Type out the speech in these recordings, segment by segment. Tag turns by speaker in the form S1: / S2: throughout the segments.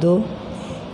S1: 2,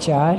S1: 4,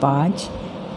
S1: 5,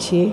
S1: 6,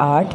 S1: 8,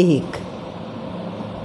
S1: 1,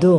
S1: 2,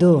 S1: 2,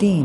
S1: 3,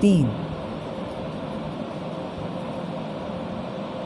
S1: 3,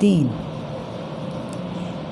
S1: 3,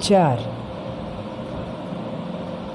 S1: 4,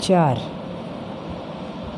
S1: 4।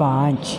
S1: 5,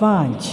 S1: 5,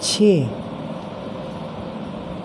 S1: 6,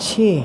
S1: 6।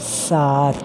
S1: 7,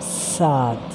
S1: 7।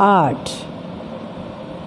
S1: 8,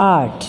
S1: 8,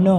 S1: 9,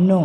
S1: 9,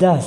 S1: 10।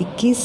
S1: 21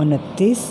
S1: 29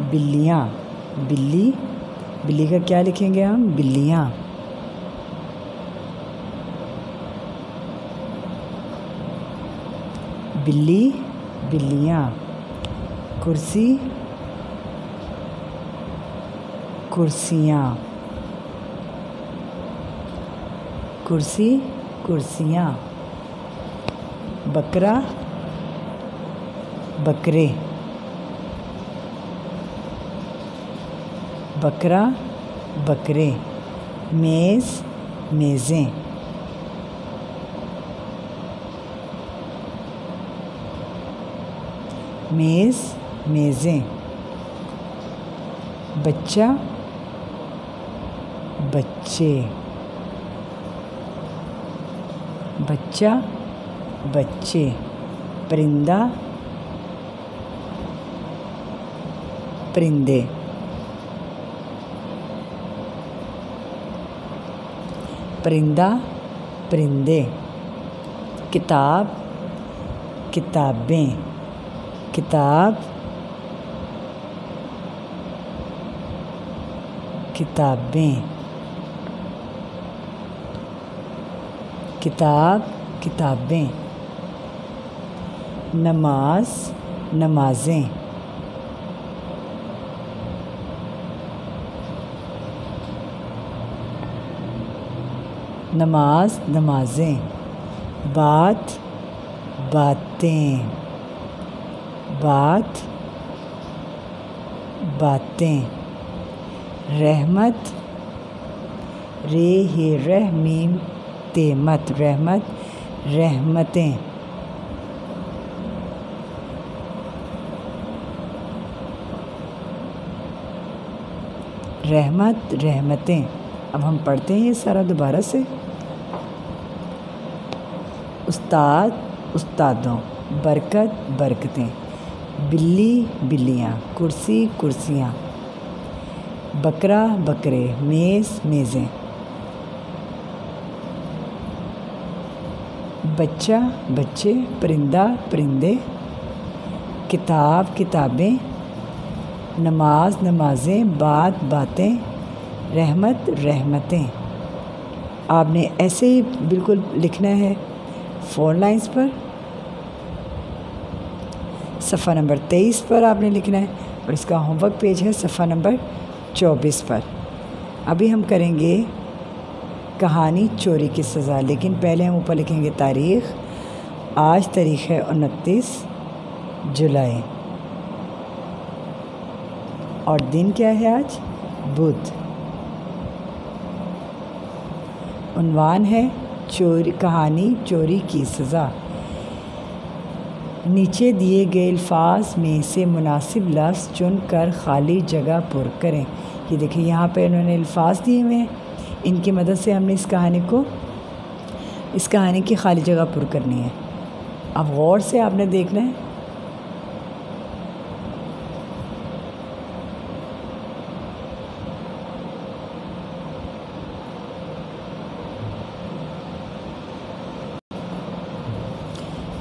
S1: بلیاں، بلی، بلی کا کیا لکھیں گے ہم؟ بلیاں۔ بلی، بلیاں۔ کرسی، کرسیاں، کرسی، کرسیاں۔ بکرا، بکرے، بکرا، بکرے۔ میز، میزیں، میز، میزیں۔ بچہ، بچے، بچہ، بچے۔ پرندہ، پرندے، پرندہ، پرندے۔ کتاب، کتابیں، کتاب، کتابیں۔ کتاب، کتابیں۔ نماز، نمازیں، نماز، نمازیں۔ بات، باتیں، بات، باتیں۔ رحمت، رے ہے رہ میم تے مت، رحمت، رحمتیں۔ رحمت، رحمتیں۔ اب ہم پڑھتے ہیں یہ سارا دوبارہ سے۔ استاد، استادوں۔ برکت، برکتیں۔ بلی، بلیاں۔ کرسی، کرسیاں۔ بکرا، بکرے۔ میز، میزیں۔ بچہ، بچے۔ پرندہ، پرندے۔ کتاب، کتابیں۔ نماز، نمازیں۔ بات، باتیں۔ رحمت، رحمتیں۔ آپ نے ایسے ہی بالکل لکھنا ہے 4 لائنز پر۔ صفحہ نمبر 23 پر آپ نے لکھنا ہے اور اس کا ہوم ورک پیج ہے صفحہ نمبر 24 پر۔ ابھی ہم کریں گے کہانی چوری کی سزا، لیکن پہلے ہم اوپر لکھیں گے تاریخ۔ آج تاریخ ہے 29 جولائی اور دن کیا ہے آج؟ بدھ۔ عنوان ہے کہانی چوری کی سزا۔ نیچے دیے گئے الفاظ میں سے مناسب لفظ چن کر خالی جگہ پر کریں۔ یہ دیکھیں یہاں پہ انہوں نے الفاظ دیے ہوئے ہیں، ان کی مدد سے ہم نے اس کہانی کی خالی جگہ پر کرنی ہے۔ اب غور سے آپ نے دیکھنا ہے۔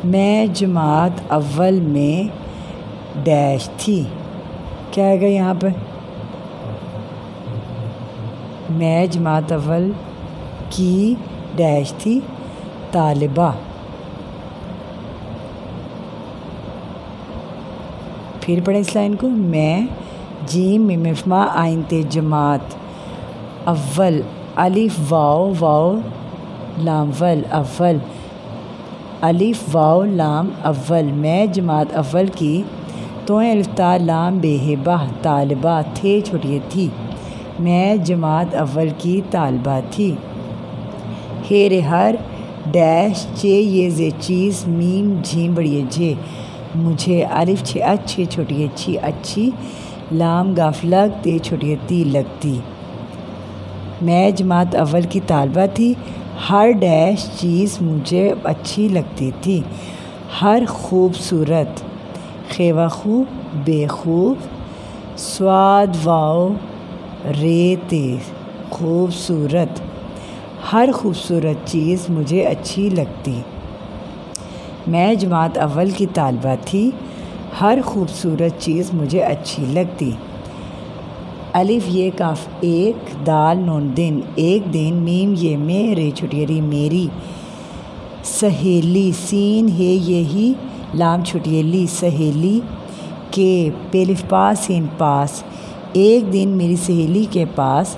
S1: میں جماعت اول میں ڈیش تھی۔ کیا آئے گا یہاں پہ؟ میں جماعت اول کی ڈیش تھی طالبہ۔ پھر پڑھیں اس لائن کو۔ میں جیم میم آئین تے جماعت اول الف واو واو لام ول اول الف واو لام اول۔ میں جماعت اول کی توئیں الف تا لام بے بہ طالبہ تھے چھوٹی تھی۔ میں جماعت اول کی طالبہ تھی۔ ہیر ہر ڈیش چے یہ زے چیز میم جھیم بڑی جھے مجھے الف چھ اچھے چھوٹی چھی اچھی لام گاف لگ تے چھوٹی تی لگتی۔ میں جماعت اول کی طالبہ تھی۔ ہر ڈیش چیز مجھے اچھی لگتی تھی۔ ہر خوبصورت خیوہ خوب بے خوب سواد واو رے تے خوبصورت۔ ہر خوبصورت چیز مجھے اچھی لگتی۔ میں جماعت اول کی طالبہ تھی۔ ہر خوبصورت چیز مجھے اچھی لگتی۔ الف یہ کاف ایک، دال نون دن ایک دن، میم یہ میرے چھٹی ری میری سہیلی، سین ہے یہی، لام چھٹی لی سہیلی کے، پیلف پاس سین پاس، ایک دن میری سہیلی کے پاس،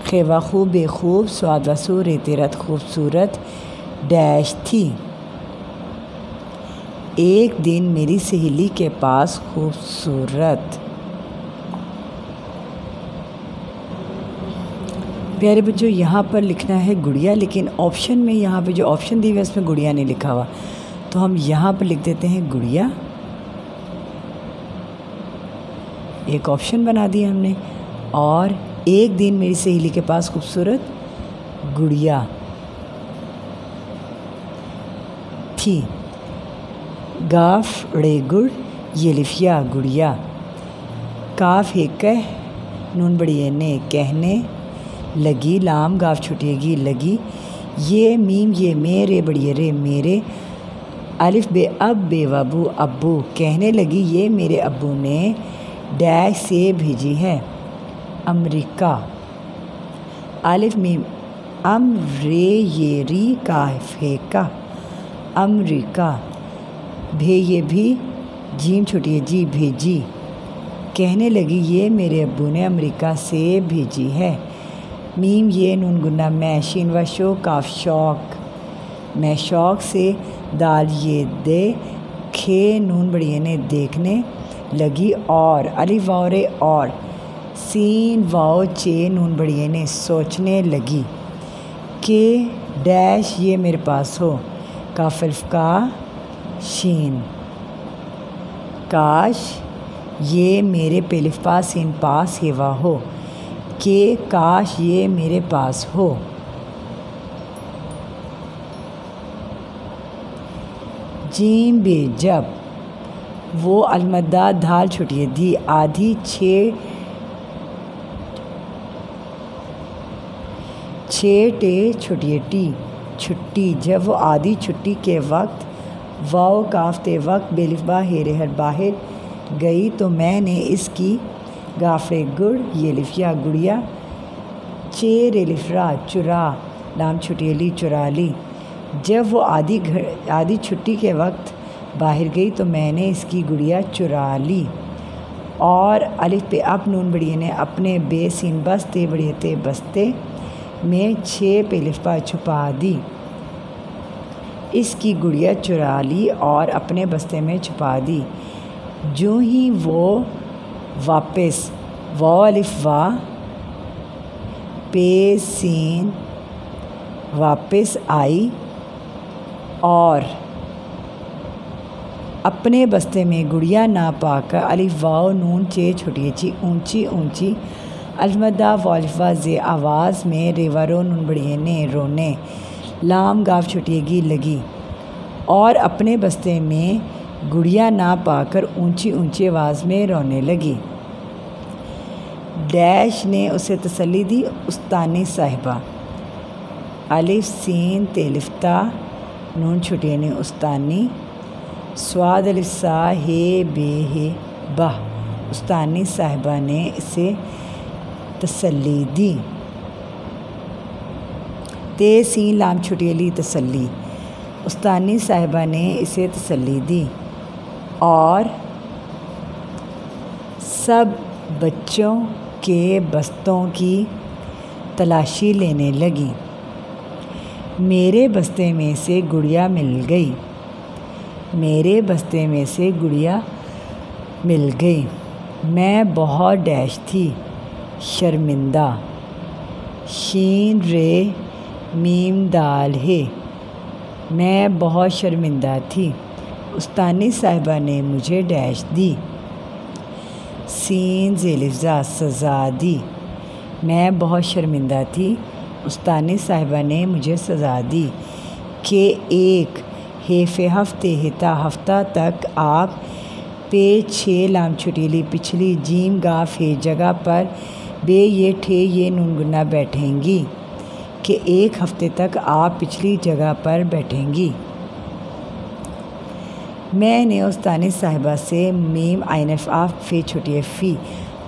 S1: خیوا خوب بے خوب، سواد و سور تیرت خوبصورت ڈیش تھی، ایک دن میری سہیلی کے پاس خوبصورت۔ پیارے بچوں یہاں پر لکھنا ہے گڑیا، لیکن آپشن میں یہاں پہ جو آپشن دی ہوئے اس میں گڑیا نہیں لکھا ہوا، تو ہم یہاں پر لکھ دیتے ہیں گڑیا، ایک آپشن بنا دیا ہم نے، اور ایک دن میری سہیلی کے پاس خوبصورت گڑیا تھی، گاف ڑے گڑ یہ لفیا گڑیا، کاف ہے کہ نون بڑی نے کہنے لگی، لام گاف چھٹیے گی لگی، یہ میم یہ میرے بڑی رے میرے، الف بے اب بے وابو ابو کہنے لگی، یہ میرے ابو نے ڈیش سے بھیجی ہے امریکہ، الف میم ام رے یہ ری کاف ہے کا امریکہ، بھے یہ بھی جیم چھٹی جی بھیجی، کہنے لگی یہ میرے ابو نے امریکہ سے بھیجی ہے، میم یہ نون گنا میں، شین و شو کاف شوق میں شوق سے، دال یہ دے کھے نون بڑی نے دیکھنے لگی، اور الف واو رے اور، سین واو چے نون بڑی نے سوچنے لگی، کہ ڈیش یہ میرے پاس ہو، کاف الف کا شین، کاش یہ میرے پیلف پاس سین پاس ہیوا ہو، کہ کاش یہ میرے پاس ہو، جیم بے جب وہ المدہ دھال چھٹی دی آدھی چھ ٹے چھٹی ٹی چھٹی، جب وہ آدھی چھٹی کے وقت، واؤ کاف تے وقت بیلف با ہیرے ہر باہر گئی، تو میں نے اس کی گافرے گڑ یہ لفیا گڑیا، چیر لفرا چرا، لام چھٹی لی چرا لی، جب وہ آدھی چھٹی کے وقت باہر گئی تو میں نے اس کی گڑیا چرا لی، اور الف پہ اب نون بڑی نے اپنے بے سین بستے بڑی تے بستے میں 6 پہ لفا چھپا دی، اس کی گڑیا چرا لی اور اپنے بستے میں چھپا دی، جو ہی وہ واپس، واو الف وا پہ سین واپس آئی اور اپنے بستے میں گڑیا نہ پا کر، الف واو نون چے چھٹی چی اونچی اونچی، الفمدہ والفا زے آواز میں، ریوا رو نون بڑی نے رونے، لام گاف چھٹی گی لگی، اور اپنے بستے میں گڑیا نہ پا کر اونچی اونچی آواز میں رونے لگی، ڈیش نے اسے تسلی دی، استانی صاحبہ، الف سین تیلفتہ نون چھٹی نے استانی، سواد الف سا ہے بے ہے بہ، استانی صاحبہ نے اسے تسلی دی، تے سین لام چھٹی لی تسلی، استانی صاحبہ نے اسے تسلی دی، اور سب بچوں کے بستوں کی تلاشی لینے لگی، میرے بستے میں سے گڑیا مل گئی، میرے بستے میں سے گڑیا مل گئی، میں بہت ڈیش تھی شرمندہ، شین رے میم دال ہے، میں بہت شرمندہ تھی، استانی صاحبہ نے مجھے ڈیش دی، سین زیلفزا سزا دی، میں بہت شرمندہ تھی، استانی صاحبہ نے مجھے سزا دی، کہ ایک ہیفے ہفتے ہتا ہفتہ تک آپ پہ 6 لام چھٹی لی پچھلی جیم گاف ہے جگہ پر بے یہ ٹھے یہ نون گنا بیٹھیں گی، کہ ایک ہفتے تک آپ پچھلی جگہ پر بیٹھیں گی، میں نے استانی صاحبہ سے میم آئین آف فے چھٹی فی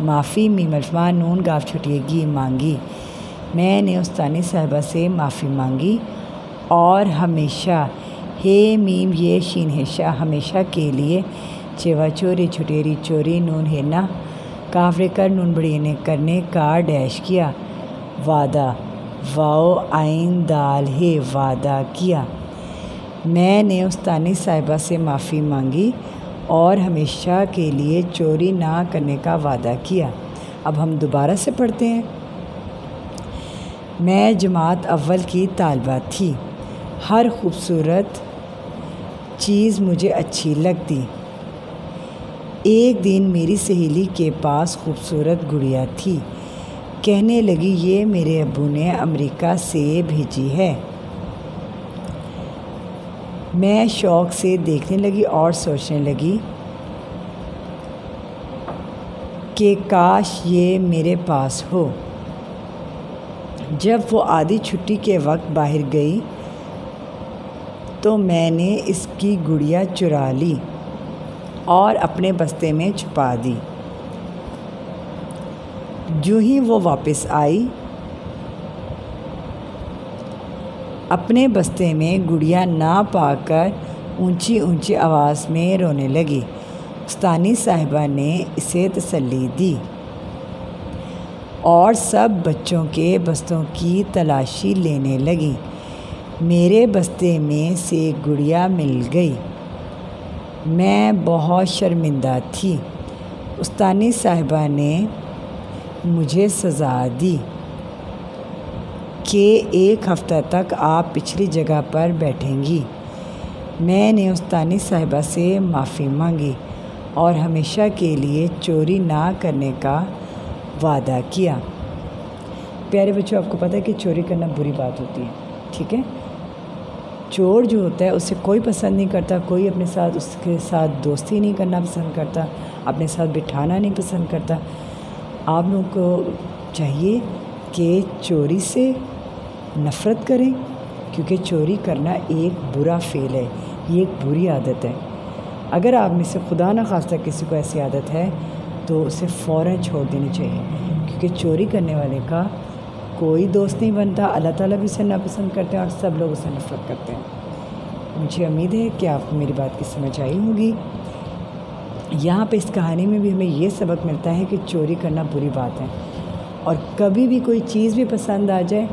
S1: معافی میم الفاء نون گاف چھٹیے گی مانگی، میں نے استانی صاحبہ سے معافی مانگی اور ہمیشہ ہے میم یہ شین ہیشہ ہمیشہ کے لیے چیوا چوری چھٹیری چوری نون ہے نا کاف رے کر نون بڑی نے کرنے کا ڈیش کیا، وعدہ واؤ آئین دال ہے وعدہ کیا، میں نے استانی صاحبہ سے معافی مانگی اور ہمیشہ کے لیے چوری نہ کرنے کا وعدہ کیا۔ اب ہم دوبارہ سے پڑھتے ہیں۔ میں جماعت اول کی طالبہ تھی، ہر خوبصورت چیز مجھے اچھی لگتی، ایک دن میری سہیلی کے پاس خوبصورت گڑیا تھی، کہنے لگی یہ میرے ابو نے امریکہ سے بھیجی ہے۔ میں شوق سے دیکھنے لگی اور سوچنے لگی کہ کاش یہ میرے پاس ہو۔ جب وہ آدھی چھٹی کے وقت باہر گئی تو میں نے اس کی گڑیا چرا لی اور اپنے بستے میں چھپا دی۔ جو ہی وہ واپس آئی اپنے بستے میں گڑیا نہ پا کر اونچی اونچی آواز میں رونے لگی۔ استانی صاحبہ نے اسے تسلی دی اور سب بچوں کے بستوں کی تلاشی لینے لگی۔ میرے بستے میں سے گڑیا مل گئی، میں بہت شرمندہ تھی۔ استانی صاحبہ نے مجھے سزا دی کہ ایک ہفتہ تک آپ پچھلی جگہ پر بیٹھیں گی۔ میں نے استانی صاحبہ سے معافی مانگی اور ہمیشہ کے لیے چوری نہ کرنے کا وعدہ کیا۔ پیارے بچوں، آپ کو پتہ ہے کہ چوری کرنا بری بات ہوتی ہے، ٹھیک ہے؟ چور جو ہوتا ہے اسے کوئی پسند نہیں کرتا، کوئی اپنے ساتھ اس کے ساتھ دوستی نہیں کرنا پسند کرتا، اپنے ساتھ بٹھانا نہیں پسند کرتا۔ آپ لوگوں کو چاہیے کہ چوری سے نفرت کریں، کیونکہ چوری کرنا ایک برا فعل ہے، یہ ایک بری عادت ہے۔ اگر آپ میں سے خدا نخواستہ کسی کو ایسی عادت ہے تو اسے فوراً چھوڑ دینی چاہیے، کیونکہ چوری کرنے والے کا کوئی دوست نہیں بنتا، اللہ تعالیٰ بھی اسے ناپسند کرتے ہیں اور سب لوگ اسے نفرت کرتے ہیں۔ مجھے امید ہے کہ آپ کو میری بات کی سمجھ آئی ہوگی۔ یہاں پہ اس کہانی میں بھی ہمیں یہ سبق ملتا ہے کہ چوری کرنا بری بات ہے، اور کبھی بھی کوئی چیز بھی پسند آ جائے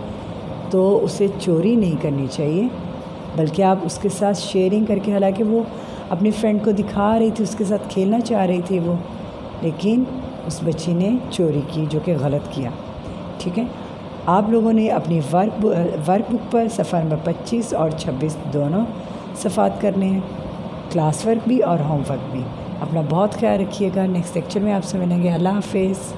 S1: تو اسے چوری نہیں کرنی چاہیے، بلکہ آپ اس کے ساتھ شیئرنگ کر کے، حالانکہ وہ اپنی فرینڈ کو دکھا رہی تھی، اس کے ساتھ کھیلنا چاہ رہی تھی وہ، لیکن اس بچی نے چوری کی، جو کہ غلط کیا، ٹھیک ہے؟ آپ لوگوں نے اپنی ورک بک پر صفحہ نمبر 25 اور 26 دونوں صفحات کرنے ہیں، کلاس ورک بھی اور ہوم ورک بھی۔ اپنا بہت خیال رکھیے گا۔ نیکسٹ لیکچر میں آپ سے ملیں گے۔ اللہ حافظ۔